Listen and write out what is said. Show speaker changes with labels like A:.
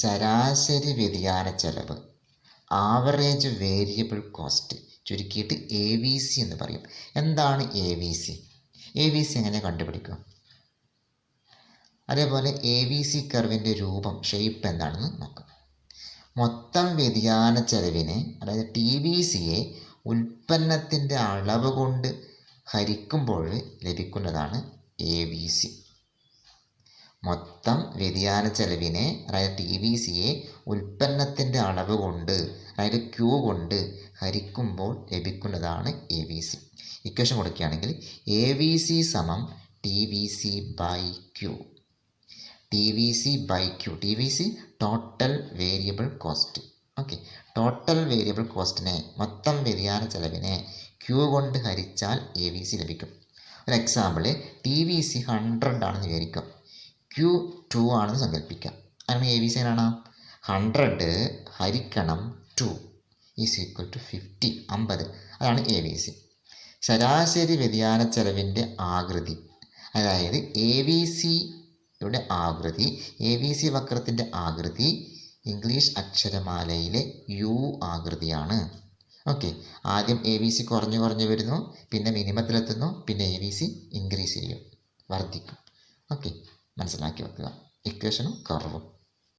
A: ശരാശരി വ്യതിയാന ചെലവ്, ആവറേജ് വേരിയബിൾ കോസ്റ്റ്, ചുരുക്കിയിട്ട് AVC എന്ന് പറയും. എന്താണ് AVC? AVC എങ്ങനെ കണ്ടുപിടിക്കുക? അതേപോലെ AVC കർവിൻ്റെ രൂപം, ഷേപ്പ് എന്താണെന്ന് നോക്കാം. മൊത്തം വ്യതിയാന ചെലവിനെ, അതായത് TVCയെ ഉൽപ്പന്നത്തിൻ്റെ അളവ് കൊണ്ട് ഹരിക്കുമ്പോൾ ലഭിക്കുന്നതാണ് AVC. മൊത്തം വ്യതിയാന ചെലവിനെ, അതായത് TVCയെ ഉൽപ്പന്നത്തിൻ്റെ അളവ് കൊണ്ട്, അതായത് Q കൊണ്ട് ഹരിക്കുമ്പോൾ ലഭിക്കുന്നതാണ് AVC. ഇക്വേഷൻ കൊടുക്കുകയാണെങ്കിൽ AVC സമം TVC by Q. TVC by Q. TVC total variable cost. Okay, total variable കോസ്റ്റിനെ, മൊത്തം വ്യതിയാന ചെലവിനെ Q കൊണ്ട് ഹരിച്ചാൽ AVC ലഭിക്കും. ഒരു എക്സാമ്പിൾ, TVC 100 ആണെന്ന് വിചാരിക്കാം, Q 2 ആണെന്ന് സങ്കല്പിക്കാം. അതിനാണ് AVC എങ്ങനെയാണ്? 100 ഹരിക്കണം 2 ഈസ് ഈക്വൽ ടു 50, 50. അതാണ് AVC. ശരാശരി വ്യതിയാന ചെലവിൻ്റെ ആകൃതി, അതായത് AVCയുടെ ആകൃതി, AVC വക്രത്തിൻ്റെ ആകൃതി ഇംഗ്ലീഷ് അക്ഷരമാലയിലെ U ആകൃതിയാണ്. ഓക്കെ, ആദ്യം AVC കുറഞ്ഞു വരുന്നു, പിന്നെ മിനിമത്തിലെത്തുന്നു, പിന്നെ AVC ഇൻക്രീസ് ചെയ്യും, വർദ്ധിക്കും. ഓക്കെ, മനസ്സിലാക്കി വെക്കുക ഇക്വേഷനും കർവും.